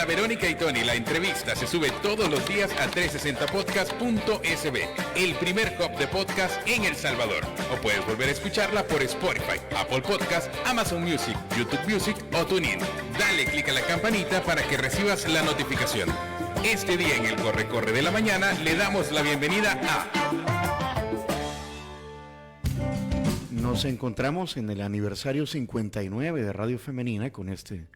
Verónica y Tony, la entrevista se sube todos los días a 360podcast.sb, el primer hub de podcast en El Salvador. O puedes volver a escucharla por Spotify, Apple Podcast, Amazon Music, YouTube Music o TuneIn. Dale clic a la campanita para que recibas la notificación. Este día en el Corre de la Mañana le damos la bienvenida a... Nos encontramos en el aniversario 59 de Radio Femenina con este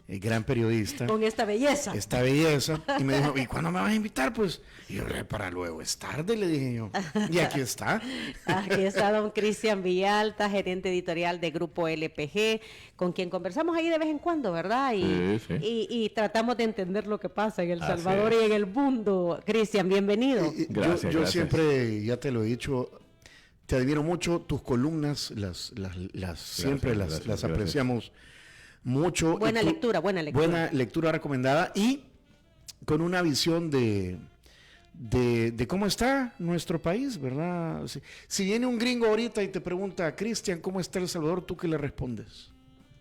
gran periodista. Con esta belleza. Esta belleza. Y me dijo, ¿y cuándo me vas a invitar? Pues, y yo, para luego, es tarde, le dije yo. Y aquí está. Aquí está don Cristian Villalta, gerente editorial de Grupo LPG, con quien conversamos ahí de vez en cuando, ¿verdad? Y tratamos de entender lo que pasa en El Salvador y en el mundo. Cristian, bienvenido. Gracias, yo siempre, ya te lo he dicho, te admiro mucho, tus columnas, siempre las apreciamos mucho. Buena lectura. Buena lectura recomendada y con una visión de cómo está nuestro país, ¿verdad? Si viene un gringo ahorita y te pregunta, Cristian, ¿cómo está El Salvador? ¿Tú qué le respondes?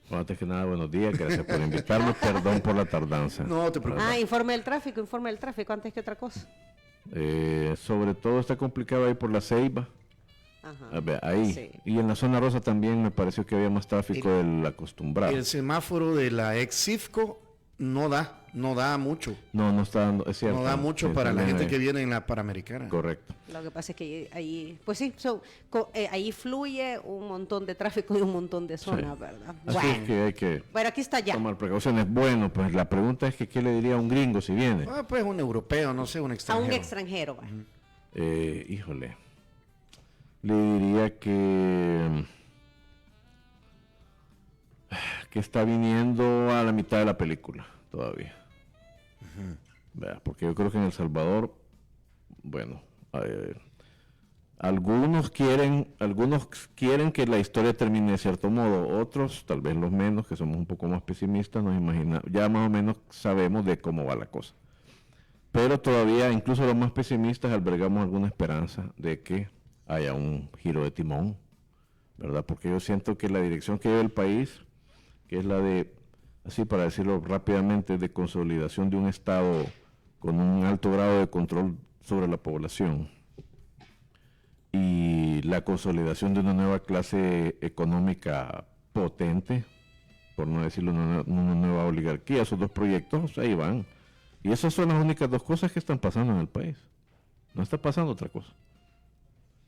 Bueno, antes que nada, buenos días, gracias por invitarme, perdón por la tardanza. No te preocupes. Informe del tráfico antes que otra cosa. Sobre todo está complicado ahí por la Ceiba. Ajá, ahí, sí. Y en la zona rosa también me pareció que había más tráfico del acostumbrado. El semáforo de la ex CIFCO no da mucho. No está dando, es cierto. No da mucho para la gente que viene en la Panamericana. Correcto. Lo que pasa es que ahí, pues sí, ahí fluye un montón de tráfico y un montón de zonas, sí. ¿Verdad? Así es que hay que aquí está ya. tomar precauciones. Bueno, pues la pregunta es que ¿qué le diría a un gringo si viene? Pues un europeo, no sé, un extranjero. A un extranjero. Híjole. Le diría que está viniendo a la mitad de la película todavía. Uh-huh. Porque yo creo que en El Salvador, bueno, algunos quieren que la historia termine de cierto modo, otros, tal vez los menos, que somos un poco más pesimistas, nos imaginamos, ya más o menos sabemos de cómo va la cosa. Pero todavía, incluso los más pesimistas, albergamos alguna esperanza de que haya un giro de timón, ¿verdad? Porque yo siento que la dirección que lleva el país, que es la de, así para decirlo rápidamente, de consolidación de un Estado con un alto grado de control sobre la población y la consolidación de una nueva clase económica potente, por no decirlo una nueva oligarquía, esos dos proyectos ahí van. Y esas son las únicas dos cosas que están pasando en el país. No está pasando otra cosa.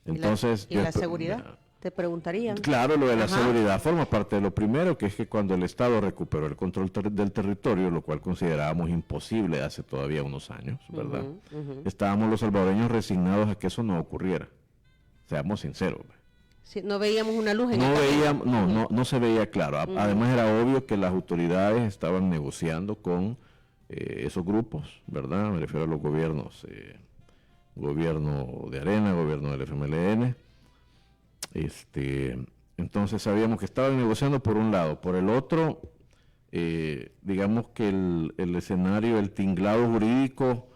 Entonces, ¿Y la seguridad? Te preguntarían. Claro, lo de la seguridad forma parte de lo primero, que es que cuando el Estado recuperó el control del territorio, lo cual considerábamos imposible hace todavía unos años, ¿verdad? Estábamos los salvadoreños resignados a que eso no ocurriera. Seamos sinceros. Sí, no veíamos una luz en no se veía claro. Además era obvio que las autoridades estaban negociando con esos grupos, ¿verdad? Me refiero a los gobiernos, gobierno de Arena, gobierno del FMLN. Entonces sabíamos que estaban negociando por un lado. Por el otro, digamos que el escenario, el tinglado jurídico,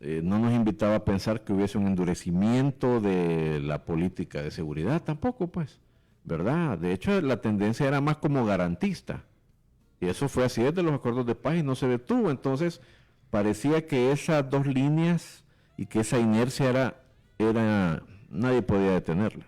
no nos invitaba a pensar que hubiese un endurecimiento de la política de seguridad tampoco, pues, ¿verdad? De hecho, la tendencia era más como garantista. Y eso fue así desde los acuerdos de paz y no se detuvo. Entonces, parecía que esas dos líneas y que esa inercia nadie podía detenerla.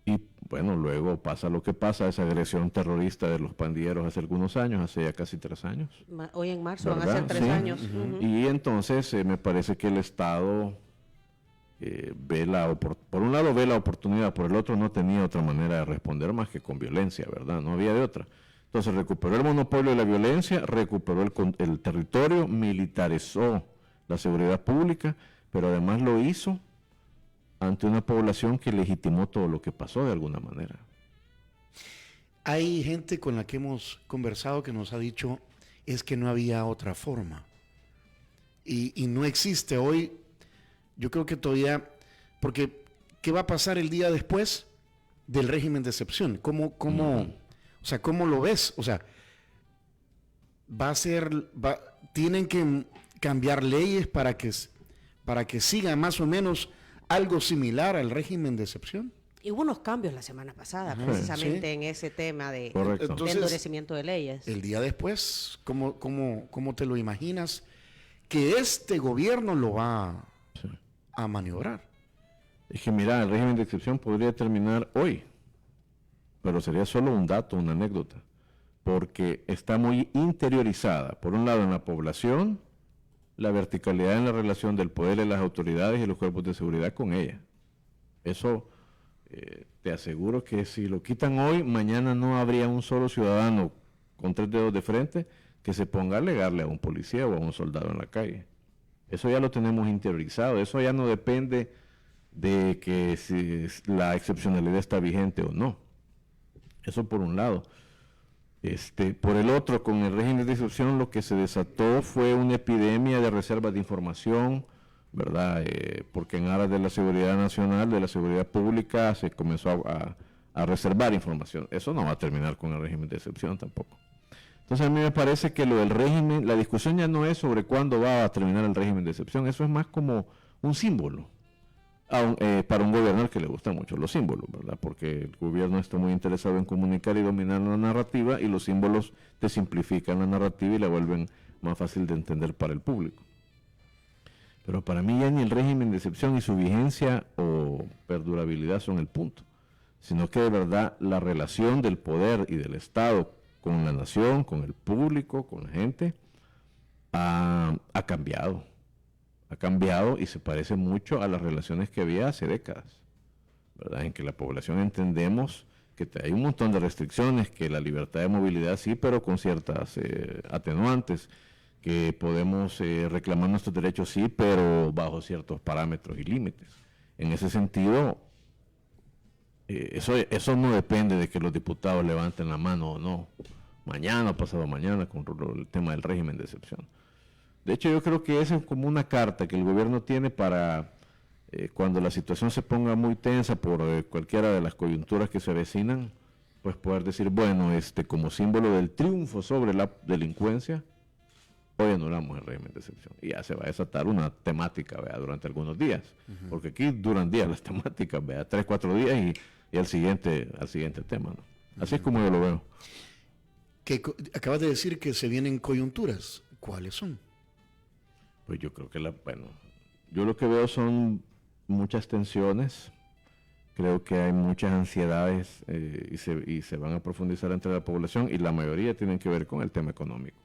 Y bueno, luego pasa lo que pasa, esa agresión terrorista de los pandilleros hace algunos años, hace ya casi 3 años. Hoy en marzo van a ser 3 sí. años. Y entonces me parece que el Estado por un lado ve la oportunidad, por el otro no tenía otra manera de responder más que con violencia, ¿verdad? No había de otra. Entonces recuperó el monopolio de la violencia, recuperó el territorio, militarizó la seguridad pública, pero además lo hizo ante una población que legitimó todo lo que pasó de alguna manera. Hay gente con la que hemos conversado que nos ha dicho es que no había otra forma. Y no existe hoy, yo creo que todavía, porque ¿qué va a pasar el día después del régimen de excepción? ¿Cómo lo ves? O sea, tienen que cambiar leyes para que siga más o menos algo similar al régimen de excepción. Y hubo unos cambios la semana pasada, precisamente en ese tema de endurecimiento de leyes. El día después, ¿cómo te lo imaginas que este gobierno lo va a maniobrar? Es que mira, el régimen de excepción podría terminar hoy, pero sería solo un dato, una anécdota, porque está muy interiorizada, por un lado en la población, la verticalidad en la relación del poder de las autoridades y los cuerpos de seguridad con ella. Eso te aseguro que si lo quitan hoy, mañana no habría un solo ciudadano con 3 dedos de frente que se ponga a alegarle a un policía o a un soldado en la calle. Eso ya lo tenemos interiorizado, eso ya no depende de que si la excepcionalidad está vigente o no. Eso por un lado. Por el otro, con el régimen de excepción, lo que se desató fue una epidemia de reservas de información, ¿verdad? Porque en aras de la seguridad nacional, de la seguridad pública, se comenzó a reservar información. Eso no va a terminar con el régimen de excepción tampoco. Entonces a mí me parece que lo del régimen, la discusión ya no es sobre cuándo va a terminar el régimen de excepción, eso es más como un símbolo para un gobierno al que le gustan mucho los símbolos, ¿verdad? Porque el gobierno está muy interesado en comunicar y dominar la narrativa, y los símbolos te simplifican la narrativa y la vuelven más fácil de entender para el público. Pero para mí ya ni el régimen de excepción y su vigencia o perdurabilidad son el punto, sino que de verdad la relación del poder y del Estado con la nación, con el público, con la gente, ha cambiado. Ha cambiado y se parece mucho a las relaciones que había hace décadas, ¿verdad? En que la población entendemos que hay un montón de restricciones, que la libertad de movilidad sí, pero con ciertas atenuantes, que podemos reclamar nuestros derechos sí, pero bajo ciertos parámetros y límites. En ese sentido, eso no depende de que los diputados levanten la mano o no, mañana o pasado mañana, con el tema del régimen de excepción. De hecho, yo creo que esa es como una carta que el gobierno tiene para cuando la situación se ponga muy tensa por cualquiera de las coyunturas que se avecinan, pues poder decir, bueno, como símbolo del triunfo sobre la delincuencia, hoy anulamos el régimen de excepción. Y ya se va a desatar una temática, ¿vea? Durante algunos días. Porque aquí duran días las temáticas, ¿vea? 3, 4 días y al siguiente tema, ¿no? Así es como yo lo veo. Acabas de decir que se vienen coyunturas. ¿Cuáles son? Pues yo creo que yo lo que veo son muchas tensiones. Creo que hay muchas ansiedades y se van a profundizar entre la población, y la mayoría tienen que ver con el tema económico.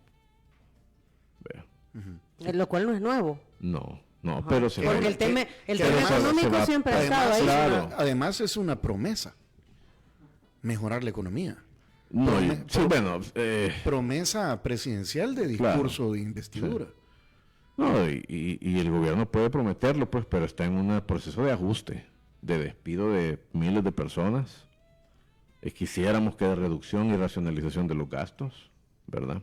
Lo cual no es nuevo. No, pero se porque el tema económico siempre ha estado ahí. Claro. Además es una promesa, mejorar la economía. Promesa presidencial de discurso de investidura. Sí. No, y el gobierno puede prometerlo, pues, pero está en un proceso de ajuste, de despido de miles de personas. Quisiéramos que de reducción y racionalización de los gastos, ¿verdad?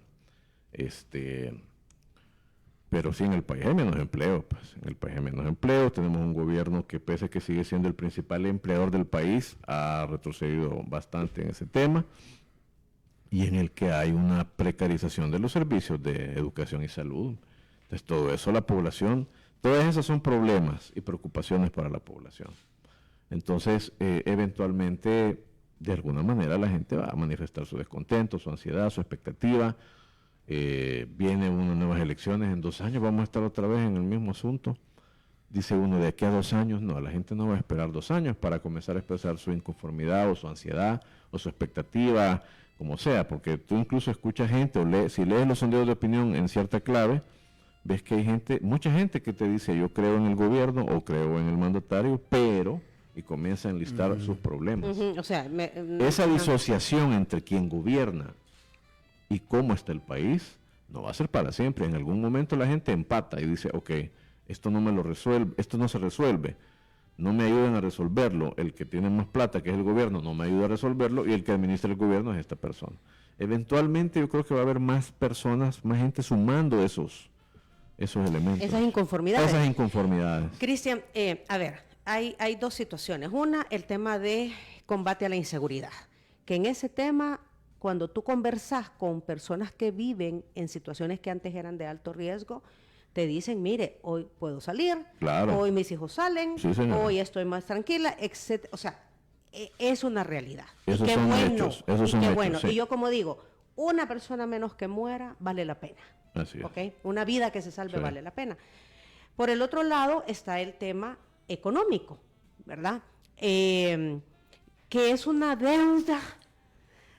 Pero sí, en el país hay menos empleo, pues. En el país hay menos empleo. Tenemos un gobierno que, pese a que sigue siendo el principal empleador del país, ha retrocedido bastante en ese tema, y en el que hay una precarización de los servicios de educación y salud. Entonces, todo eso, la población, todas esas son problemas y preocupaciones para la población. Entonces, eventualmente, de alguna manera, la gente va a manifestar su descontento, su ansiedad, su expectativa. Vienen unas nuevas elecciones en 2 años, vamos a estar otra vez en el mismo asunto. Dice uno, de aquí a 2 años, no, la gente no va a esperar 2 años para comenzar a expresar su inconformidad o su ansiedad o su expectativa, como sea, porque tú incluso escuchas gente, si lees los sondeos de opinión en cierta clave, ves que hay mucha gente que te dice, yo creo en el gobierno o creo en el mandatario, pero, y comienza a enlistar sus problemas. O sea, esa disociación entre quien gobierna y cómo está el país no va a ser para siempre. En algún momento la gente empata y dice, ok, esto no me lo resuelve, esto no se resuelve, no me ayudan a resolverlo, el que tiene más plata, que es el gobierno, no me ayuda a resolverlo, y el que administra el gobierno es esta persona. Eventualmente yo creo que va a haber más personas, más gente sumando esos elementos. Esas inconformidades. Cristian, a ver, hay 2 situaciones. Una, el tema de combate a la inseguridad, que en ese tema, cuando tú conversas con personas que viven en situaciones que antes eran de alto riesgo, te dicen, mire, hoy puedo salir, hoy mis hijos salen, hoy estoy más tranquila, etc. O sea, es una realidad. Esos y qué son bueno, hechos, esos y son qué hechos, bueno. sí. Y yo como digo, una persona menos que muera vale la pena. Así es. ¿Okay? Una vida que se salve Sí. vale la pena. Por el otro lado está el tema económico, ¿verdad? Que es una deuda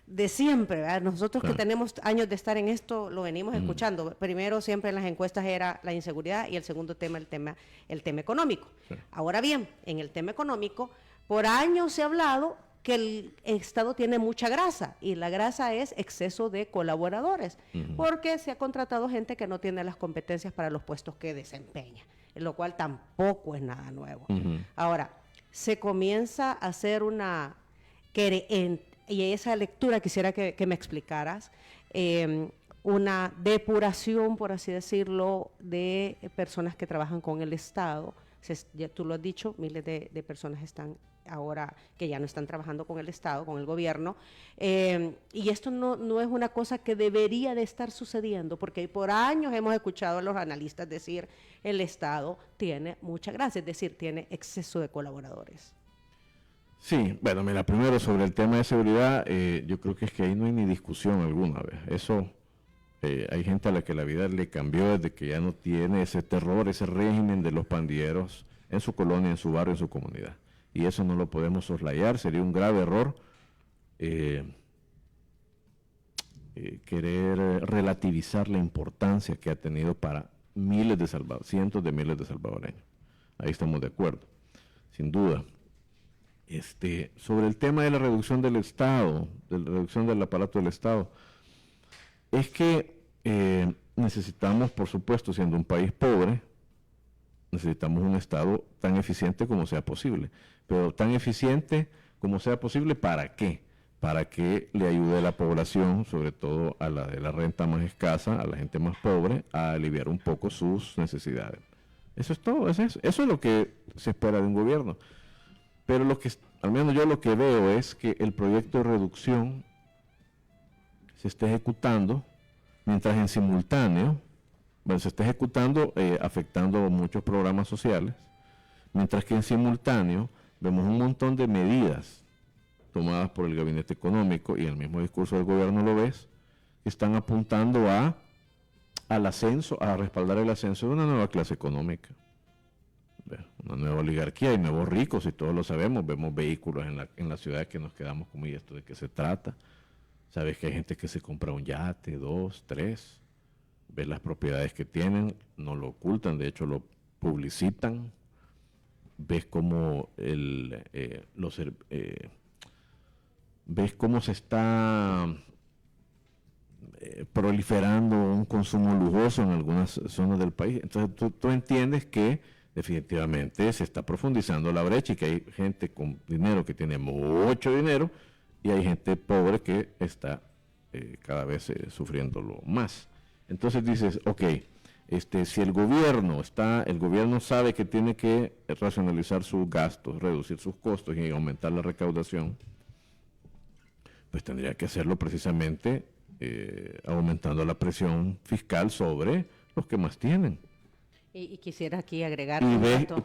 de siempre, ¿verdad? Nosotros que tenemos años de estar en esto lo venimos escuchando. Primero siempre en las encuestas era la inseguridad y el segundo tema el tema económico. Sí. Ahora bien, en el tema económico, por años se ha hablado que el Estado tiene mucha grasa y la grasa es exceso de colaboradores, porque se ha contratado gente que no tiene las competencias para los puestos que desempeña, lo cual tampoco es nada nuevo. Ahora, se comienza a hacer y esa lectura quisiera que me explicaras, una depuración, por así decirlo, de personas que trabajan con el Estado. Ya tú lo has dicho, miles de personas están ahora que ya no están trabajando con el Estado, con el gobierno, y esto no es una cosa que debería de estar sucediendo, porque por años hemos escuchado a los analistas decir el Estado tiene mucha grasa, es decir, tiene exceso de colaboradores. Sí, bueno, mira, primero sobre el tema de seguridad, yo creo que es que ahí no hay ni discusión alguna vez. Eso, hay gente a la que la vida le cambió desde que ya no tiene ese terror, ese régimen de los pandilleros en su colonia, en su barrio, en su comunidad. Y eso no lo podemos soslayar, sería un grave error querer relativizar la importancia que ha tenido para cientos de miles de salvadoreños. Ahí estamos de acuerdo, sin duda. Sobre el tema de la reducción del Estado, de la reducción del aparato del Estado, es que necesitamos, por supuesto, siendo un país pobre, necesitamos un Estado tan eficiente como sea posible. Pero tan eficiente como sea posible, ¿para qué? Para que le ayude a la población, sobre todo a la de la renta más escasa, a la gente más pobre, a aliviar un poco sus necesidades. Eso es todo, eso es lo que se espera de un gobierno. Pero al menos yo lo que veo es que el proyecto de reducción se está ejecutando, mientras en simultáneo, se está ejecutando afectando muchos programas sociales, mientras que en simultáneo vemos un montón de medidas tomadas por el gabinete económico y el mismo discurso del gobierno lo ves, que están apuntando al ascenso, a respaldar el ascenso de una nueva clase económica. Una nueva oligarquía y nuevos ricos, y todos lo sabemos, vemos vehículos en la ciudad que nos quedamos como, ¿y esto de qué se trata? Sabes que hay gente que se compra un yate, 2, 3, ves las propiedades que tienen, no lo ocultan, de hecho lo publicitan, ves cómo ves cómo se está proliferando un consumo lujoso en algunas zonas del país. Entonces tú entiendes que definitivamente se está profundizando la brecha y que hay gente con dinero que tiene mucho dinero y hay gente pobre que está cada vez sufriéndolo más. Entonces dices, ok, si el gobierno sabe que tiene que racionalizar sus gastos, reducir sus costos y aumentar la recaudación, pues tendría que hacerlo precisamente aumentando la presión fiscal sobre los que más tienen. Y quisiera aquí agregar...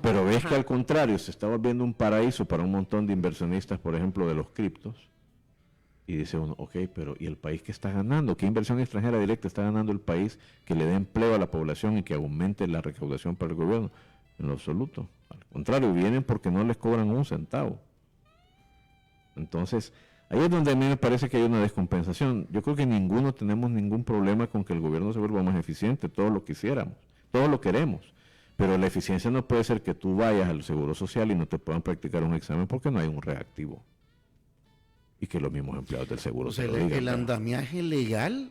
Pero ves que al contrario, se está volviendo un paraíso para un montón de inversionistas, por ejemplo, de los criptos. Y dice uno, ok, pero ¿y el país qué está ganando? ¿Qué inversión extranjera directa está ganando el país que le dé empleo a la población y que aumente la recaudación para el gobierno? En lo absoluto. Al contrario, vienen porque no les cobran un centavo. Entonces, ahí es donde a mí me parece que hay una descompensación. Yo creo que ninguno tenemos ningún problema con que el gobierno se vuelva más eficiente, todos lo quisiéramos. Todos lo queremos, pero la eficiencia no puede ser que tú vayas al Seguro Social y no te puedan practicar un examen porque no hay un reactivo. Y que los mismos empleados del Seguro Social. El andamiaje legal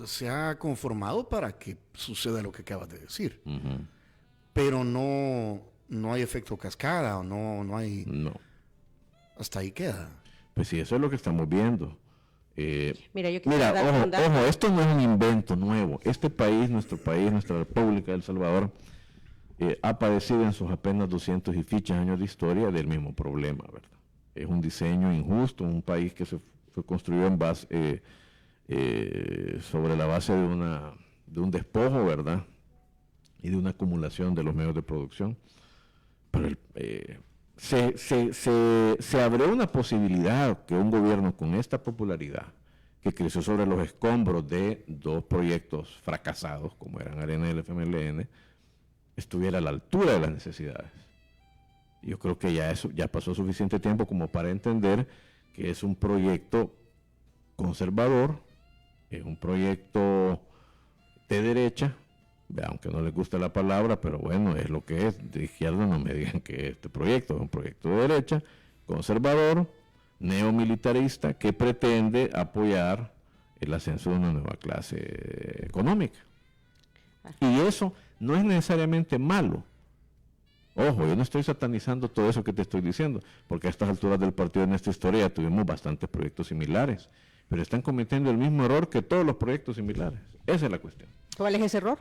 se ha conformado para que suceda lo que acabas de decir. Pero no hay efecto cascada o no hay... No. Hasta ahí queda. Pues sí, eso es lo que estamos viendo. Mira, ojo, esto no es un invento nuevo. Este país, nuestra República de El Salvador, ha padecido en sus apenas 200 y fichas años de historia del mismo problema, ¿verdad? Es un diseño injusto, un país que se fue construido en base, sobre la base de un despojo, ¿verdad? Y de una acumulación de los medios de producción. Pero se abrió una posibilidad que un gobierno con esta popularidad, que creció sobre los escombros de dos proyectos fracasados, como eran Arena y el FMLN, estuviera a la altura de las necesidades. Yo creo que ya pasó suficiente tiempo como para entender que es un proyecto conservador, es un proyecto de derecha, aunque no les guste la palabra, pero bueno, es lo que es. De izquierda no me digan que este proyecto es un proyecto de derecha, conservador, neomilitarista, que pretende apoyar el ascenso de una nueva clase económica. Y eso no es necesariamente malo. Ojo, yo no estoy satanizando todo eso que te estoy diciendo, porque a estas alturas del partido en nuestra historia ya tuvimos bastantes proyectos similares, pero están cometiendo el mismo error que todos los proyectos similares. Esa es la cuestión. ¿Cuál es ese error?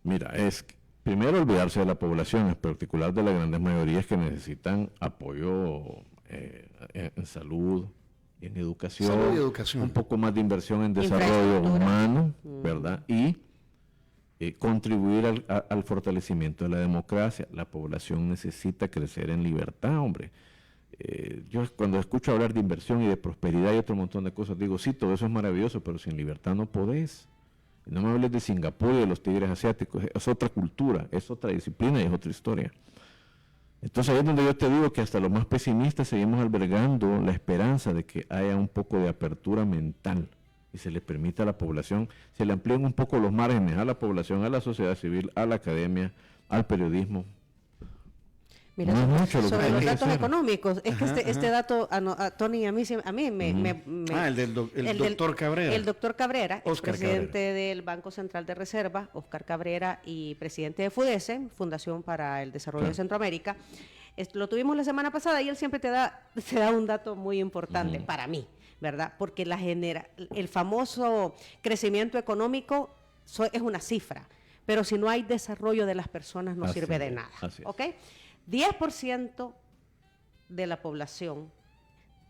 Mira, es primero olvidarse de la población, en particular de las grandes mayorías que necesitan apoyo en salud, en educación, Salud y educación, un poco más de inversión en desarrollo humano, ¿verdad? Y contribuir al fortalecimiento de la democracia. La población necesita crecer en libertad, hombre. Yo cuando escucho hablar de inversión y de prosperidad y otro montón de cosas, digo, sí, todo eso es maravilloso, pero sin libertad no podés. No me hables de Singapur y de los tigres asiáticos, es otra cultura, es otra disciplina y es otra historia. Entonces ahí es donde yo te digo que hasta los más pesimistas seguimos albergando la esperanza de que haya un poco de apertura mental y se le permita a la población, se le amplíen un poco los márgenes a la población, a la sociedad civil, a la academia, al periodismo. Mira, No sobre los datos económicos, es que este dato, a Tony, a mí me... el doctor Cabrera. El doctor Cabrera, Oscar presidente Cabrera del Banco Central de Reserva, Oscar Cabrera, y presidente de FUDESE, Fundación para el Desarrollo de Centroamérica. Lo tuvimos la semana pasada y él siempre te da un dato muy importante para mí, ¿verdad? Porque el famoso crecimiento económico es una cifra, pero si no hay desarrollo de las personas no sirve de nada, ¿ok? 10% de la población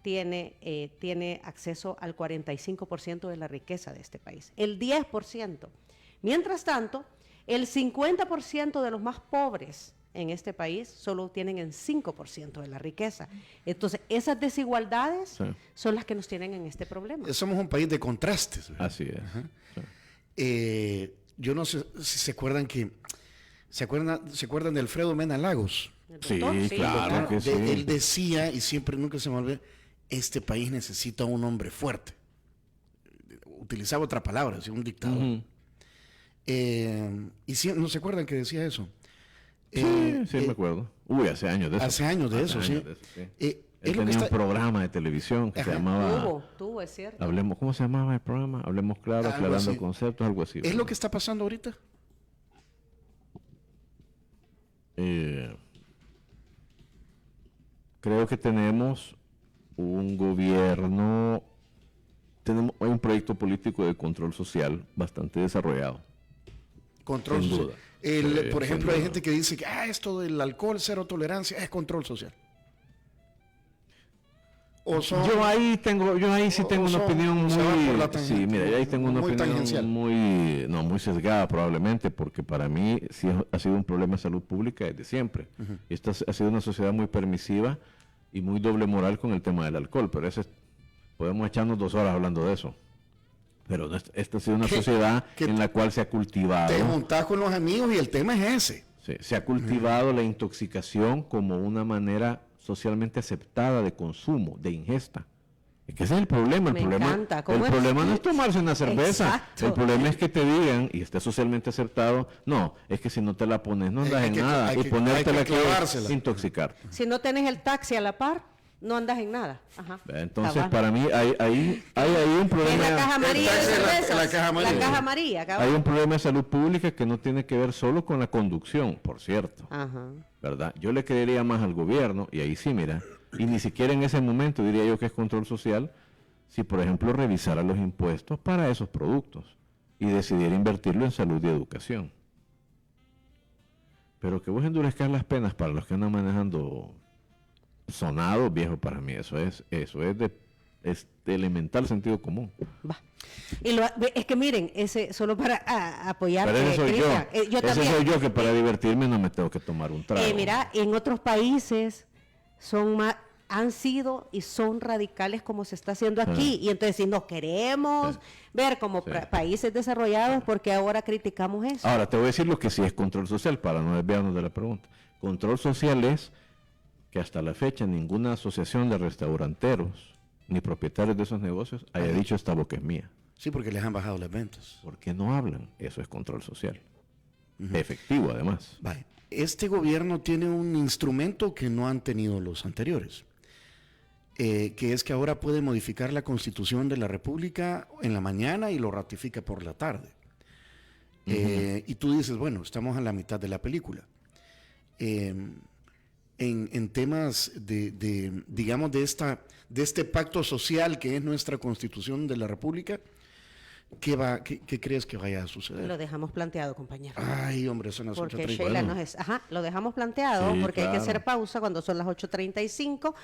tiene acceso al 45% de la riqueza de este país. El 10%. Mientras tanto, el 50% de los más pobres en este país solo tienen el 5% de la riqueza. Entonces, esas desigualdades son las que nos tienen en este problema. Somos un país de contrastes, ¿verdad? Así es. Yo no sé si se acuerdan ¿se acuerdan de Alfredo Mena Lagos? Sí, claro que sí. Él decía, y siempre, nunca se me olvida, este país necesita un hombre fuerte. Utilizaba otra palabra, decía un dictador. Y ¿no se acuerdan que decía eso? Sí, me acuerdo. Hace años de eso. Hace años de eso, sí. Él tenía un programa de televisión que se llamaba... Tuvo, es cierto. ¿Cómo se llamaba el programa? Hablemos claro, aclarando conceptos, algo así. ¿Es lo que está pasando ahorita? Creo que tenemos un gobierno, hay un proyecto político de control social bastante desarrollado. Control sin social. duda. Por ejemplo, hay gente que dice que esto del alcohol, cero tolerancia, es control social. Yo ahí sí tengo una opinión muy... Sí, mira, ahí tengo una opinión muy sesgada probablemente, porque para mí sí ha sido un problema de salud pública desde siempre. Esta ha sido una sociedad muy permisiva y muy doble moral con el tema del alcohol, pero podemos echarnos 2 horas hablando de eso. Pero esta ha sido una sociedad en la cual se ha cultivado... Te juntás con los amigos y el tema es ese. Sí, se ha cultivado la intoxicación como una manera socialmente aceptada de consumo, de ingesta. Es que ese es el problema. El problema no es tomarse una cerveza. Exacto. El problema es que te digan, y esté socialmente aceptado, no, es que si no te la pones no andas en nada. Y ponértela que intoxicarte. Si no tenés el taxi a la par, no andas en nada. Ajá. Entonces, para mí hay un problema. En la caja amarilla de cervezas. La caja amarilla. Hay un problema de salud pública que no tiene que ver solo con la conducción, por cierto. Ajá. ¿Verdad? Yo le creería más al gobierno, y ahí sí, mira, y ni siquiera en ese momento diría yo que es control social, si por ejemplo revisara los impuestos para esos productos y decidiera invertirlo en salud y educación. Pero que vos endurezcas las penas para los que andan manejando sonados, viejo, para mí eso es de elemental sentido común. Va. Es que miren, ese solo para apoyar. Pero ese soy yo. Yo ese también. soy yo, que para divertirme no me tengo que tomar un trago. Mira, en otros países han sido y son radicales como se está haciendo aquí. Y entonces, si no queremos ver como países desarrollados, porque ahora criticamos eso. Ahora, te voy a decir lo que sí es control social, para no desviarnos de la pregunta. Control social es que hasta la fecha ninguna asociación de restauranteros ni propietarios de esos negocios haya dicho esta boca es mía. Sí, porque les han bajado las ventas. ¿Por qué no hablan? Eso es control social. Efectivo, además. Vale. Este gobierno tiene un instrumento que no han tenido los anteriores, que es que ahora puede modificar la Constitución de la República en la mañana y lo ratifica por la tarde. Y tú dices, bueno, estamos a la mitad de la película. En temas digamos, de este pacto social que es nuestra Constitución de la República, ¿qué crees que vaya a suceder? Lo dejamos planteado, compañero. Ay, hombre, son las 8:30. Porque Sheila lo dejamos planteado, Sí, porque hay que claro. hacer pausa cuando son las 8:35,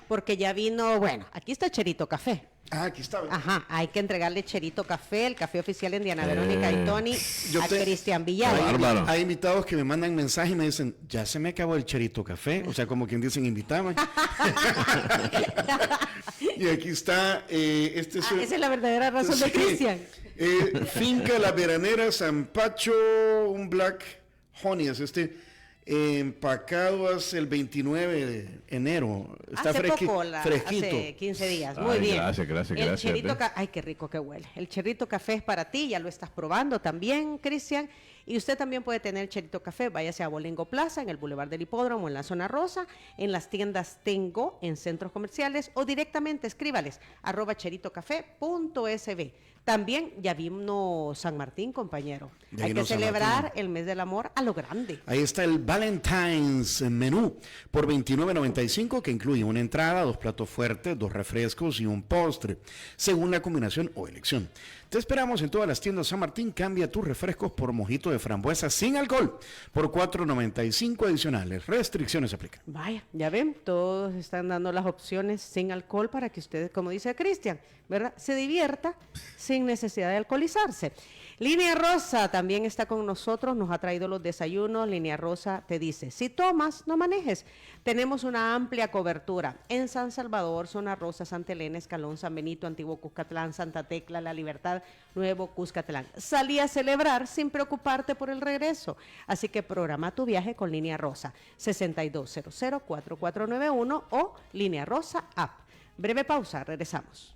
porque ya vino, bueno, aquí está Cherito Café. Aquí está. Ajá, hay que entregarle Cherito Café, el café oficial en Diana Verónica y Tony, a Cristian Villalba. Bárbaro. Hay invitados que me mandan mensajes y me dicen, ya se me acabó el Cherito Café. O sea, como quien dicen, invítame. Y aquí está, esa Esa es la verdadera razón de Cristian. Finca La Veranera, San Pacho, un Black Honey, es empacado hace el 29 de enero. Está Hace poco, fresquito. hace 15 días. Ay, Muy bien. gracias, El Cherito Ay, qué rico que huele. El Cherito Café es para ti, ya lo estás probando también, Cristian. Y usted también puede tener Cherito Café, váyase a Bolengo Plaza, en el Boulevard del Hipódromo, en la Zona Rosa, en las tiendas Tengo, en centros comerciales, o directamente escríbales, @cheritocafé.sb. También ya vino San Martín, compañero. Hay que celebrar el mes del amor a lo grande. Ahí está el Valentine's menú por $29.95, que incluye una entrada, 2 platos fuertes, 2 refrescos y un postre, según la combinación o elección. Te esperamos en todas las tiendas San Martín. Cambia tus refrescos por mojito de frambuesa sin alcohol por $4.95 adicionales. Restricciones aplican. Vaya, ya ven, todos están dando las opciones sin alcohol para que ustedes, como dice Cristian, ¿verdad?, se divierta sin necesidad de alcoholizarse. Línea Rosa también está con nosotros, nos ha traído los desayunos. Línea Rosa te dice, si tomas, no manejes. Tenemos una amplia cobertura en San Salvador, Zona Rosa, Santa Elena, Escalón, San Benito, Antiguo Cuscatlán, Santa Tecla, La Libertad, Nuevo Cuscatlán. Salí a celebrar sin preocuparte por el regreso. Así que programa tu viaje con Línea Rosa, 6200-4491 o Línea Rosa App. Breve pausa, regresamos.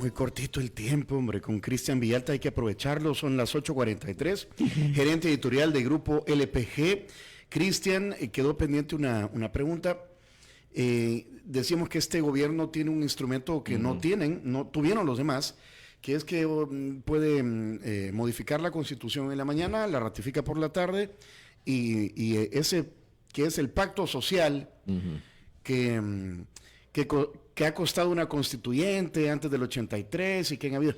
fue cortito el tiempo, hombre. Con Cristian Villalta hay que aprovecharlo. Son las 8:43. Gerente editorial de Grupo LPG. Cristian, quedó pendiente una pregunta. Decíamos que este gobierno tiene un instrumento que no tuvieron los demás, que es que puede modificar la Constitución en la mañana, la ratifica por la tarde, y ese que es el pacto social que ha costado una constituyente antes del 83 y que han habido,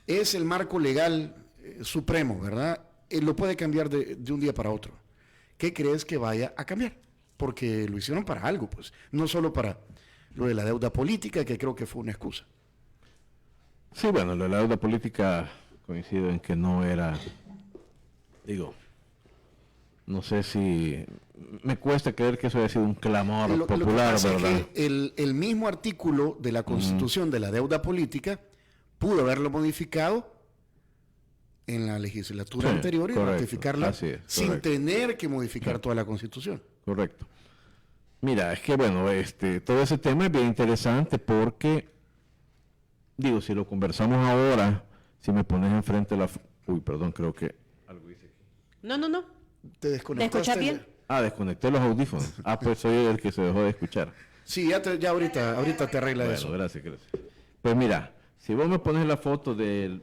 es el marco legal supremo, ¿verdad? Lo puede cambiar de un día para otro. ¿Qué crees que vaya a cambiar? Porque lo hicieron para algo, pues, no solo para lo de la deuda política, que creo que fue una excusa. Sí, bueno, lo de la deuda política coincido en que no era, no sé si me cuesta creer que eso haya sido un clamor popular, lo que pasa ¿verdad? Es que el mismo artículo de la Constitución de la deuda política pudo haberlo modificado en la legislatura anterior y ratificarla sin tener que modificar toda la Constitución. Correcto. Mira, es que bueno, todo ese tema es bien interesante porque, si lo conversamos ahora, si me pones enfrente Uy, perdón, creo que algo hice aquí. No. ¿Te desconectaste? ¿Me escuchas bien? Desconecté los audífonos. Pues soy el que se dejó de escuchar. Sí, ya ahorita te arregla eso. Gracias. Pues mira, si vos me pones la foto de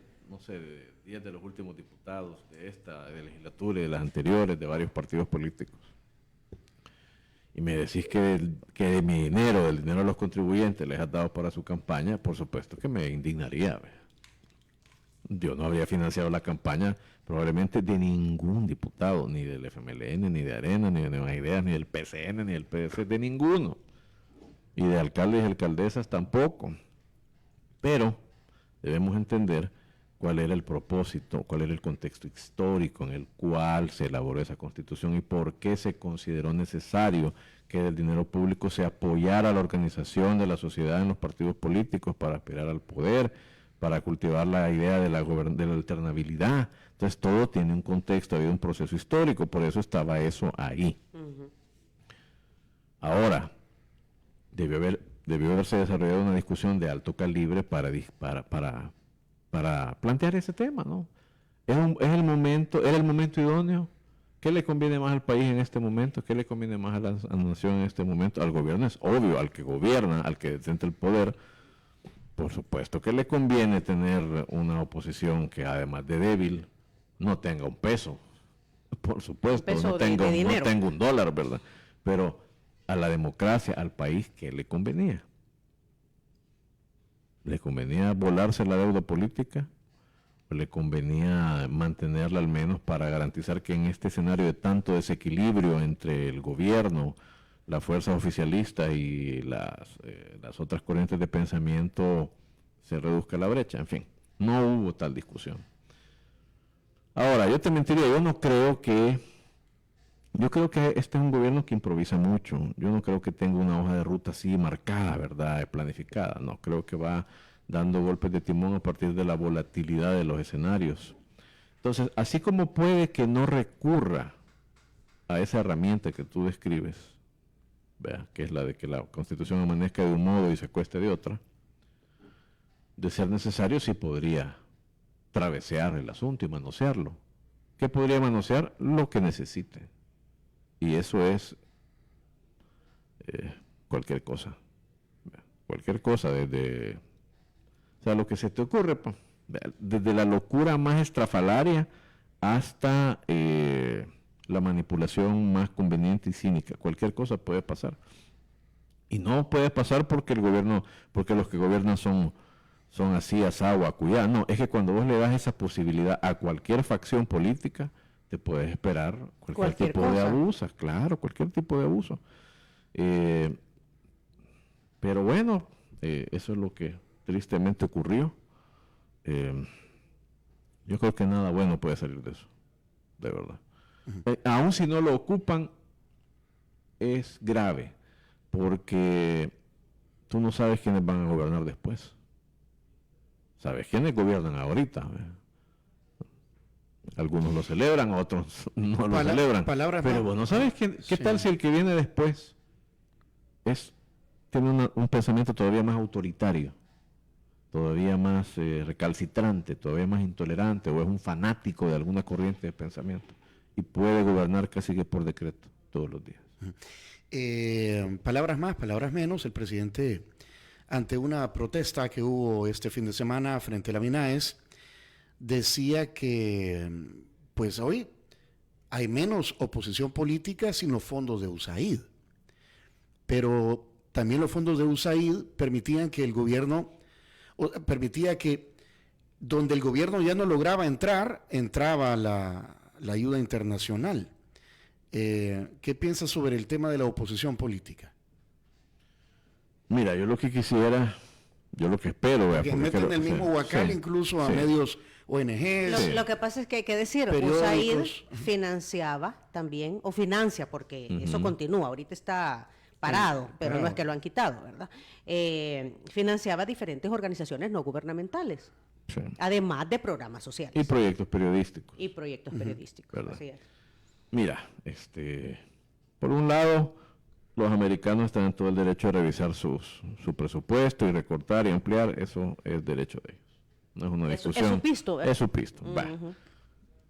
10 de los últimos diputados de esta legislatura y de las anteriores, de varios partidos políticos, y me decís que de mi dinero, del dinero de los contribuyentes, les has dado para su campaña, por supuesto que me indignaría. Yo no habría financiado la campaña probablemente de ningún diputado, ni del FMLN, ni de Arena, ni de Nuevas Ideas, ni del PCN, ni del PS, de ninguno. Y de alcaldes y alcaldesas tampoco. Pero debemos entender cuál era el propósito, cuál era el contexto histórico en el cual se elaboró esa Constitución y por qué se consideró necesario que del dinero público se apoyara a la organización de la sociedad en los partidos políticos para aspirar al poder, para cultivar la idea de la alternabilidad. Entonces todo tiene un contexto, ha habido un proceso histórico, por eso estaba eso ahí. Ahora, debió haberse desarrollado una discusión de alto calibre para plantear ese tema, ¿no? Era el momento idóneo. ¿Qué le conviene más al país en este momento? ¿Qué le conviene más a la nación en este momento? Al gobierno es obvio, al que gobierna, al que detenta el poder. Por supuesto que le conviene tener una oposición que además de débil no tenga un peso. Por supuesto, no tenga un dólar, ¿verdad? Pero a la democracia, al país, ¿qué le convenía? ¿Le convenía volarse la deuda política? ¿O le convenía mantenerla al menos para garantizar que en este escenario de tanto desequilibrio entre el gobierno, las fuerzas oficialistas y las otras corrientes de pensamiento se reduzca la brecha? En fin, no hubo tal discusión. Ahora, yo te mentiría, yo creo que este es un gobierno que improvisa mucho. Yo no creo que tenga una hoja de ruta así marcada, ¿verdad?, planificada. No, creo que va dando golpes de timón a partir de la volatilidad de los escenarios. Entonces, así como puede que no recurra a esa herramienta que tú describes, que es la de que la Constitución amanezca de un modo y se acueste de otra, de ser necesario sí podría travesear el asunto y manosearlo. ¿Qué podría manosear? Lo que necesite. Y eso es cualquier cosa. Cualquier cosa, desde lo que se te ocurre, desde la locura más estrafalaria hasta la manipulación más conveniente y cínica. Cualquier cosa puede pasar. Y no puede pasar porque los que gobiernan son así, asado, acuyá. No, es que cuando vos le das esa posibilidad a cualquier facción política, te puedes esperar cualquier tipo de abuso. Claro, cualquier tipo de abuso. Pero bueno, eso es lo que tristemente ocurrió. Yo creo que nada bueno puede salir de eso, de verdad. Aún si no lo ocupan, es grave, porque tú no sabes quiénes van a gobernar después. Sabes quiénes gobiernan ahorita. Algunos lo celebran, otros no lo celebran. Pero vos no sabes qué tal si el que viene después tiene un pensamiento todavía más autoritario. todavía más recalcitrante, todavía más intolerante, o es un fanático de alguna corriente de pensamiento, y puede gobernar casi que por decreto todos los días. Palabras más, palabras menos, el presidente, ante una protesta que hubo este fin de semana frente a la Minaes, decía que pues hoy hay menos oposición política sin los fondos de USAID, pero también los fondos de USAID permitían que el gobierno, permitía que donde el gobierno ya no lograba entrar, entraba la ayuda internacional. ¿Qué piensas sobre el tema de la oposición política? Mira, yo lo que quisiera, yo lo que espero... Que meten el mismo huacal incluso a medios ONGs. Lo que pasa es que hay que decir, USAID financiaba también, o financia, porque eso continúa, ahorita está parado, pero no es que lo han quitado, ¿verdad? Financiaba diferentes organizaciones no gubernamentales, además de programas sociales. Y proyectos periodísticos. ¿Verdad? Así es. Mira, por un lado, los americanos están en todo el derecho de revisar su presupuesto y recortar y ampliar, eso es derecho de ellos. No es una discusión. Es su pisto, ¿verdad? Es su pisto.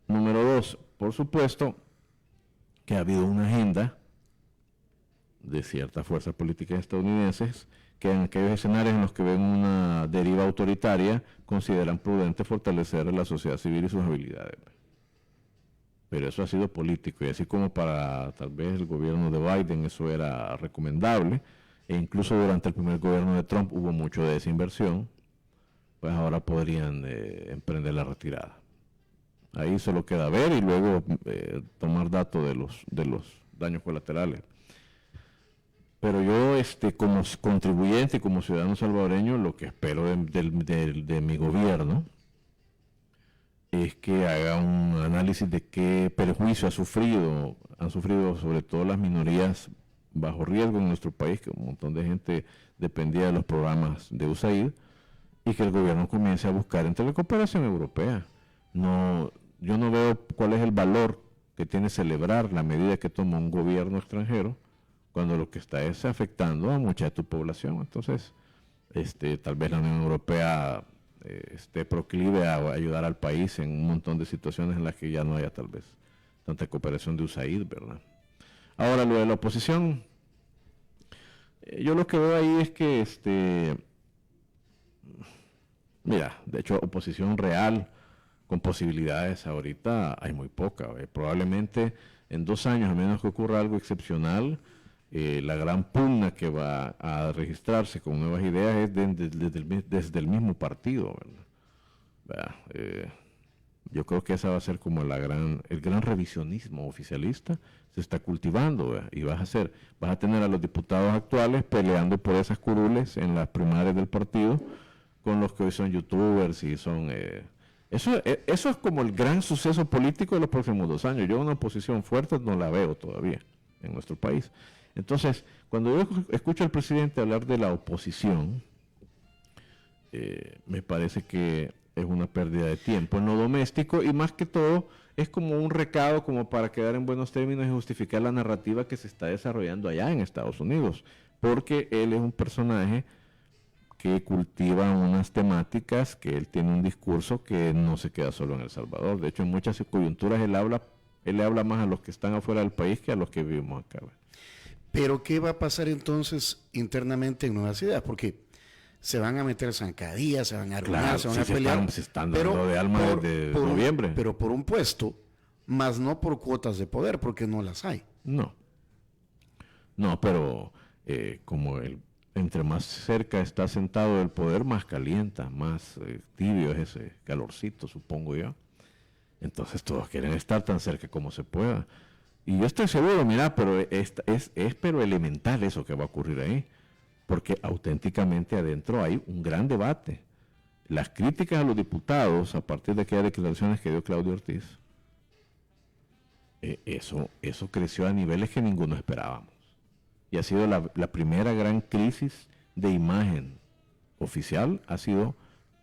Número 2, por supuesto que ha habido una agenda de ciertas fuerzas políticas estadounidenses que en aquellos escenarios en los que ven una deriva autoritaria consideran prudente fortalecer la sociedad civil y sus habilidades. Pero eso ha sido político, y así como para tal vez el gobierno de Biden eso era recomendable, e incluso durante el primer gobierno de Trump hubo mucho de desinversión, pues ahora podrían emprender la retirada. Ahí solo queda ver y luego tomar datos de los daños colaterales. Pero yo, como contribuyente y como ciudadano salvadoreño, lo que espero de mi gobierno es que haga un análisis de qué perjuicio han sufrido sobre todo las minorías bajo riesgo en nuestro país, que un montón de gente dependía de los programas de USAID, y que el gobierno comience a buscar entre la cooperación europea. Yo no veo cuál es el valor que tiene celebrar la medida que toma un gobierno extranjero cuando lo que está es afectando a mucha de tu población. Entonces, tal vez la Unión Europea esté proclive a ayudar al país en un montón de situaciones en las que ya no haya tal vez tanta cooperación de USAID, ¿verdad? Ahora, lo de la oposición, yo lo que veo ahí es que, mira, de hecho, oposición real con posibilidades ahorita hay muy poca. Probablemente en 2 años, a menos que ocurra algo excepcional, la gran pugna que va a registrarse con nuevas ideas es desde el mismo partido, ¿verdad? Yo creo que esa va a ser como el gran revisionismo oficialista se está cultivando, ¿verdad? Y vas a tener a los diputados actuales peleando por esas curules en las primarias del partido con los que hoy son youtubers y son... Eso es como el gran suceso político de los próximos 2 años. Yo una oposición fuerte no la veo todavía en nuestro país. Entonces, cuando yo escucho al presidente hablar de la oposición, me parece que es una pérdida de tiempo en lo doméstico, y más que todo es como un recado como para quedar en buenos términos y justificar la narrativa que se está desarrollando allá en Estados Unidos, porque él es un personaje que cultiva unas temáticas, que él tiene un discurso que no se queda solo en El Salvador. De hecho, en muchas coyunturas él le habla más a los que están afuera del país que a los que vivimos acá. Pero ¿qué va a pasar entonces internamente en Nueva Ciudad? Porque se van a meter zancadillas, se van a arruinar, se van a pelear. Se están dando de alma desde noviembre. Pero por un puesto, más no por cuotas de poder, porque no las hay. No, pero como entre más cerca está sentado el poder, más calienta, más tibio es ese calorcito, supongo yo. Entonces todos quieren estar tan cerca como se pueda. Y yo estoy seguro, mira, pero es pero elemental eso que va a ocurrir ahí, porque auténticamente adentro hay un gran debate. Las críticas a los diputados, a partir de aquellas declaraciones que dio Claudio Ortiz, eso creció a niveles que ninguno esperábamos. Y ha sido la primera gran crisis de imagen oficial, ha sido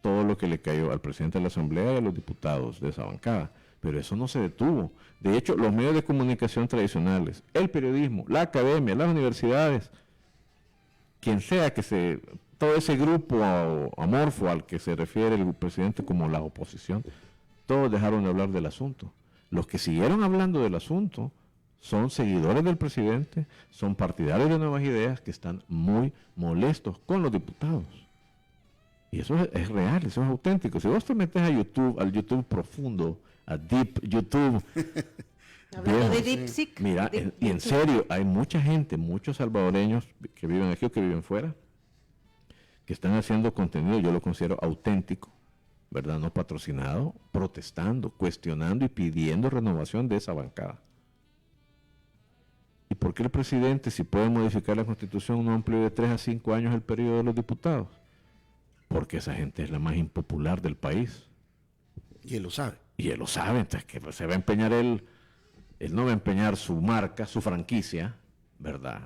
todo lo que le cayó al presidente de la Asamblea y a los diputados de esa bancada. Pero eso no se detuvo. De hecho, los medios de comunicación tradicionales, el periodismo, la academia, las universidades, quien sea que se todo ese grupo amorfo al que se refiere el presidente como la oposición, todos dejaron de hablar del asunto. Los que siguieron hablando del asunto son seguidores del presidente, son partidarios de Nuevas Ideas que están muy molestos con los diputados. Y eso es real, eso es auténtico. Si vos te metes a YouTube, al YouTube profundo, a Deep YouTube, hablando de Deep Seek, mira, y en serio, hay mucha gente, muchos salvadoreños que viven aquí o que viven fuera, que están haciendo contenido, yo lo considero auténtico, ¿verdad? No patrocinado, protestando, cuestionando y pidiendo renovación de esa bancada. ¿Y por qué el presidente, si puede modificar la Constitución, no amplió de 3 a 5 años el periodo de los diputados? Porque esa gente es la más impopular del país. Y él lo sabe. Y él lo sabe, entonces que se va a empeñar él no va a empeñar su marca, su franquicia, ¿verdad?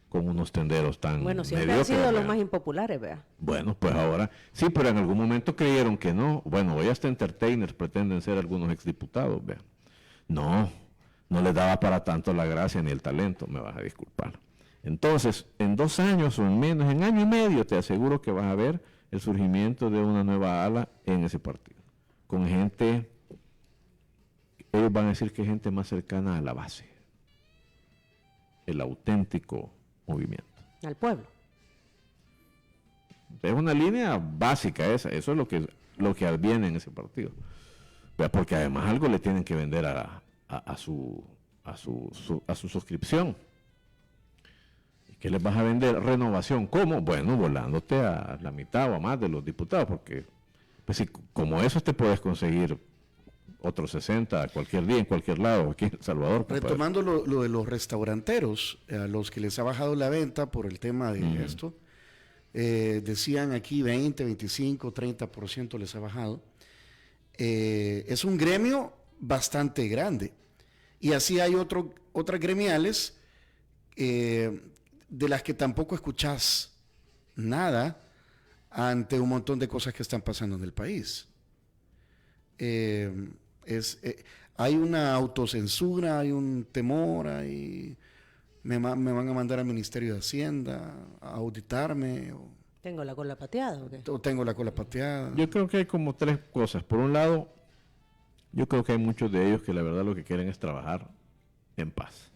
Con unos tenderos tan bueno, siempre han sido los más impopulares, vea. Bueno, pues ahora, sí, pero en algún momento creyeron que no. Bueno, hoy hasta entertainers pretenden ser algunos exdiputados, vea. No les daba para tanto la gracia ni el talento, me vas a disculpar. Entonces, en 2 años o en menos, en año y medio, te aseguro que vas a ver el surgimiento de una nueva ala en ese partido. Con gente, ellos van a decir que es gente más cercana a la base. El auténtico movimiento. Al pueblo. Es una línea básica esa, eso es lo que adviene en ese partido. Porque además algo le tienen que vender a su suscripción. ¿Qué les vas a vender? Renovación. ¿Cómo? Bueno, volándote a la mitad o a más de los diputados, porque pues, si, como eso te puedes conseguir otros 60 cualquier día, en cualquier lado, aquí en El Salvador. Retomando lo de los restauranteros, a los que les ha bajado la venta por el tema de esto, decían aquí 20, 25, 30% les ha bajado. Es un gremio bastante grande. Y así hay otras gremiales de las que tampoco escuchás nada ante un montón de cosas que están pasando en el país. Hay una autocensura, hay un temor, me van a mandar al Ministerio de Hacienda a auditarme. ¿Tengo la cola pateada o qué? O tengo la cola pateada. Yo creo que hay como 3 cosas. Por un lado, yo creo que hay muchos de ellos que la verdad lo que quieren es trabajar en paz.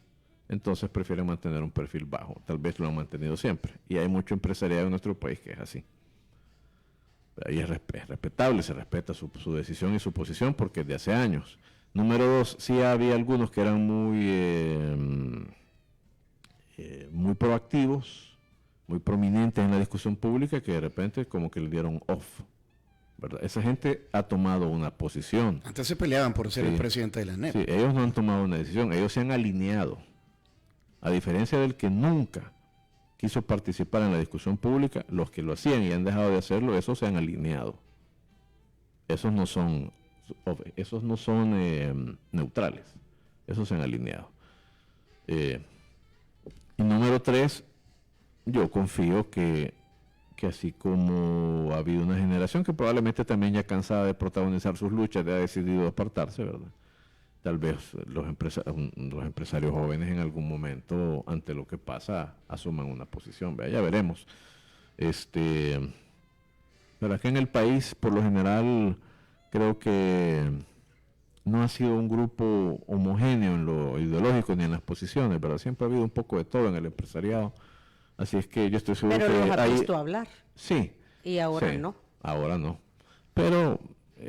Entonces prefieren mantener un perfil bajo. Tal vez lo han mantenido siempre. Y hay mucho empresariado en nuestro país que es así. Ahí es respetable, se respeta su decisión y su posición porque es de hace años. Número 2, sí había algunos que eran muy proactivos, muy prominentes en la discusión pública, que de repente como que le dieron off, ¿verdad? Esa gente ha tomado una posición. Antes se peleaban por ser el presidente de la NEP. Sí, ellos no han tomado una decisión, ellos se han alineado. A diferencia del que nunca quiso participar en la discusión pública, los que lo hacían y han dejado de hacerlo, esos se han alineado. Esos no son neutrales, esos se han alineado. Y número 3, yo confío que así como ha habido una generación que probablemente también ya cansada de protagonizar sus luchas, ya ha decidido apartarse, ¿verdad? Tal vez los empresarios jóvenes en algún momento, ante lo que pasa, asuman una posición. Ya veremos. Pero aquí en el país, por lo general, creo que no ha sido un grupo homogéneo en lo ideológico ni en las posiciones, pero siempre ha habido un poco de todo en el empresariado. Así es que yo estoy seguro que... Pero los ha visto hablar. Sí. Y ahora sí, no. Ahora no. Pero...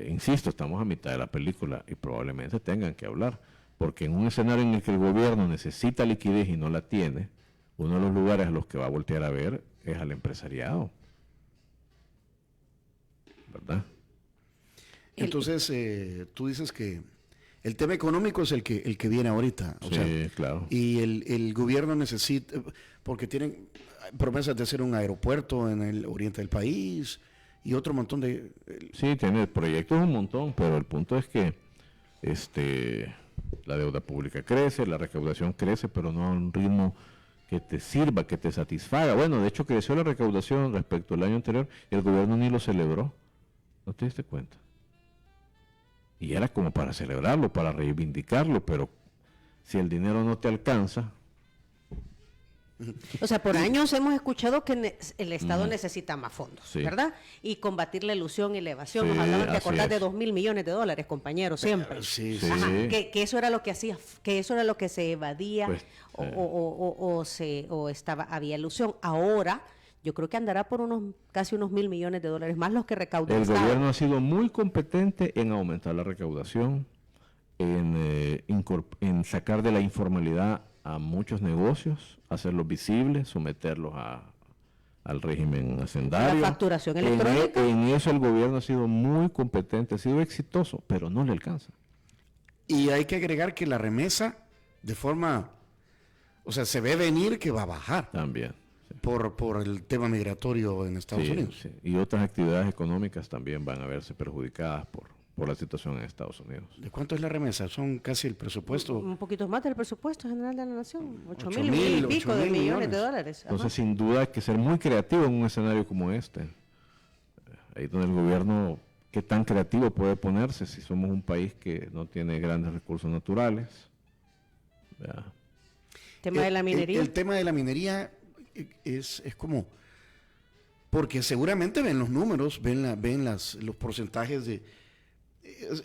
insisto, estamos a mitad de la película y probablemente tengan que hablar, porque en un escenario en el que el gobierno necesita liquidez y no la tiene, uno de los lugares a los que va a voltear a ver es al empresariado, ¿verdad? Entonces, tú dices que el tema económico es el que viene ahorita. O sí, sea, claro. Y el gobierno necesita, porque tienen promesas de hacer un aeropuerto en el oriente del país y otro montón de... Sí, tiene proyectos un montón, pero el punto es que la deuda pública crece, la recaudación crece, pero no a un ritmo que te sirva, que te satisfaga. Bueno, de hecho creció la recaudación respecto al año anterior y el gobierno ni lo celebró. ¿No te diste cuenta? Y era como para celebrarlo, para reivindicarlo, pero si el dinero no te alcanza, O sea, por años hemos escuchado que el Estado necesita más fondos, Sí. ¿verdad? Y combatir la ilusión y la evasión. Nos hablaban, ¿te acordás de 2.000 millones de dólares, compañeros? Siempre. Sí, Sí. Ajá, que eso era lo que hacía, que eso era lo que se evadía Pues, había ilusión. Ahora, yo creo que andará por casi unos 1.000 millones de dólares más los que recaudó el El Estado. gobierno ha sido muy competente en aumentar la recaudación, en sacar de la informalidad a muchos negocios, hacerlos visibles, someterlos al régimen hacendario. La facturación electrónica. En eso el gobierno ha sido muy competente, ha sido exitoso, pero no le alcanza. Y hay que agregar que la remesa, de forma, o sea, se ve venir que va a bajar También. por el tema migratorio en Estados Sí, Unidos. sí. Y otras actividades económicas también van a verse perjudicadas por la situación en Estados Unidos. ¿De cuánto es la remesa? Son casi el presupuesto. Un poquito más del presupuesto general de la nación. 8.000, 8.000 y pico de 8.000 millones de millones. dólares. Ajá. Entonces, sin duda, hay que ser muy creativo en un escenario como este. Ahí donde el gobierno, ¿qué tan creativo puede ponerse si somos un país que no tiene grandes recursos naturales? Ya. Tema de la minería. El tema de la minería es como, porque seguramente ven los números, ven los porcentajes de,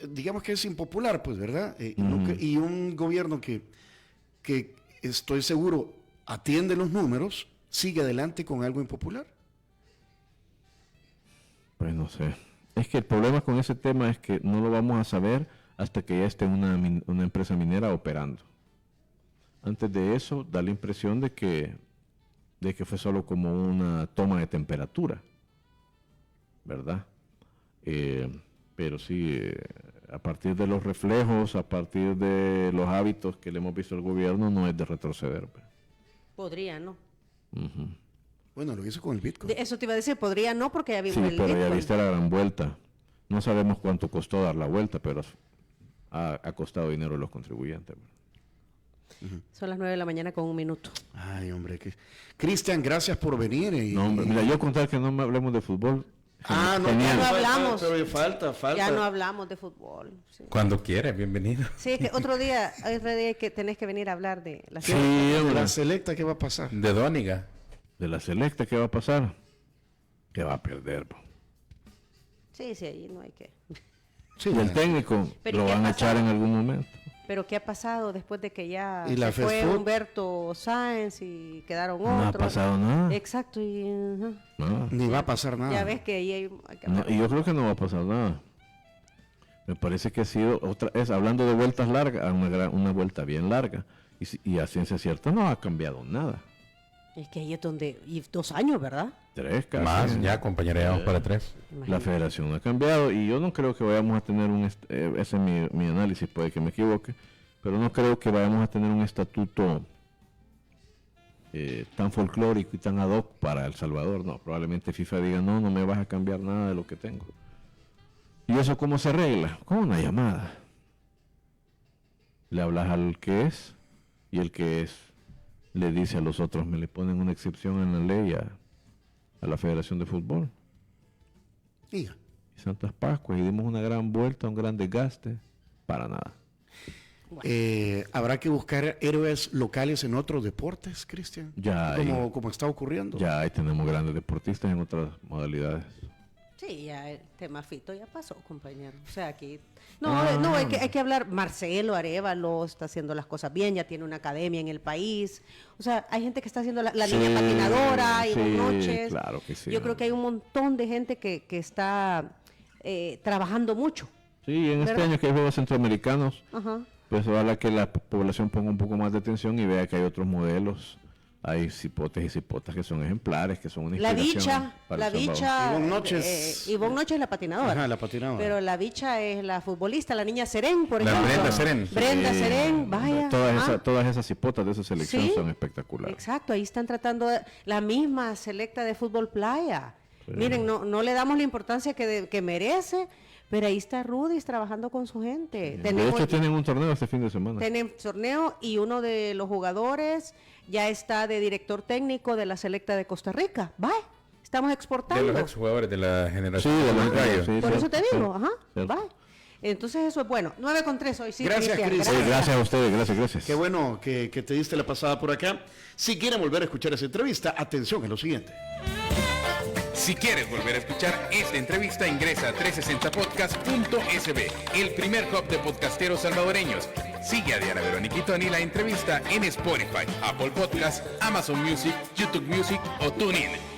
digamos que es impopular, pues, ¿verdad? Y un gobierno que estoy seguro atiende los números, sigue adelante con algo impopular. Pues no sé. Es que el problema con ese tema es que no lo vamos a saber hasta que ya esté una empresa minera operando. Antes de eso, da la impresión de que fue solo como una toma de temperatura, ¿verdad? Pero sí, a partir de los reflejos, a partir de los hábitos que le hemos visto al gobierno, no es de retroceder. Pues. Podría, ¿no? Ujú. Bueno, lo hizo con el Bitcoin. Eso te iba a decir, podría no, porque ya vimos Sí, el pero ya Bitcoin. viste la gran vuelta. No sabemos cuánto costó dar la vuelta, pero ha costado dinero a los contribuyentes. Son las 9 de la mañana con 1 minuto. Ay, hombre, Cristian, gracias por venir. No, hombre, mira, yo contar que no me hablemos de fútbol. Ah, no, Genial. Ya no hablamos. Pero falta. Ya no hablamos de fútbol. Sí, Cuando quiera, bienvenido. sí, es que otro día que tenés que venir a hablar de la Sí, De hombre. la selecta, ¿qué va a pasar? De Dóniga. De la selecta, ¿qué va a pasar? Que va a perder. Po. Sí, ahí no hay que... Sí, Y el técnico Pero lo ¿qué ha van a echar pasado? en algún momento. Pero ¿qué ha pasado después de que ya ¿Y la se fue Fast Food? Humberto Sáenz y quedaron otros? No ha pasado nada. Exacto, y ajá. Nada. Ni va a pasar nada. Ya ves que ahí hay que No, hablar. y yo creo que no va a pasar nada. Me parece que ha sido hablando de vueltas largas, una vuelta bien larga. Y a ciencia cierta no ha cambiado nada. Es que ahí es donde... Y 2 años, ¿verdad? 3 casi. Más, ya, compañera, ya vamos para 3. La Imagínate. federación no ha cambiado y yo no creo que vayamos a tener ese es mi análisis, puede que me equivoque, pero no creo que vayamos a tener un estatuto tan folclórico y tan ad hoc para El Salvador. No, probablemente FIFA diga, no me vas a cambiar nada de lo que tengo. ¿Y eso cómo se arregla? Con una llamada. Le hablas al que es y el que es le dice a los otros, me le ponen una excepción en la ley a la Federación de Fútbol. Diga. Y Santas Pascuas y dimos una gran vuelta, un gran desgaste, para nada. Habrá que buscar héroes locales en otros deportes, Cristian. Ya Como está ocurriendo. Ya ahí tenemos grandes deportistas en otras modalidades. Sí, ya el tema Fito ya pasó, compañero. O sea, aquí... No, hay que hablar. Marcelo Arévalo está haciendo las cosas bien, ya tiene una academia en el país. O sea, hay gente que está haciendo la Sí, niña patinadora, y sí, noches. claro que sí. Yo creo que hay un montón de gente que está trabajando mucho. Sí, en este ¿Verdad? año que hay Juegos Centroamericanos, Ajá. pues ojalá que la población ponga un poco más de atención y vea que hay otros modelos. Hay cipotes y cipotas que son ejemplares, que son una La inspiración para El Salvador. bicha. Ivonne Noches. Ivonne Noches es la patinadora. Ajá, la patinadora. Pero la bicha es la futbolista, la niña Serén, por La ejemplo. Brenda Serén. Brenda Sí, Serén, vaya. Todas esas cipotas de esa selección Sí, son espectaculares. Exacto, ahí están tratando la misma selecta de fútbol playa. Sí. Miren, no le damos la importancia que merece, pero ahí está Rudis trabajando con su gente. De hecho, tienen un torneo este fin de semana. Tenemos torneo y uno de los jugadores ya está de director técnico de la selecta de Costa Rica. Vaya, estamos De exportando. los exjugadores de la Sí, generación. de los Gallo. gallos, sí, Por eso te cierto, digo, ajá, cierto. vaya. Entonces eso es bueno. 9:03 hoy sí. Gracias, Cristian. Gracias a ustedes, gracias. Qué bueno que te diste la pasada por acá. Si quieren volver a escuchar esa entrevista, atención a lo siguiente. Si quieres volver a escuchar esta entrevista, ingresa a 360podcast.sb, el primer hub de podcasteros salvadoreños. Sigue a Diana Verónica y Tony la entrevista en Spotify, Apple Podcasts, Amazon Music, YouTube Music o TuneIn.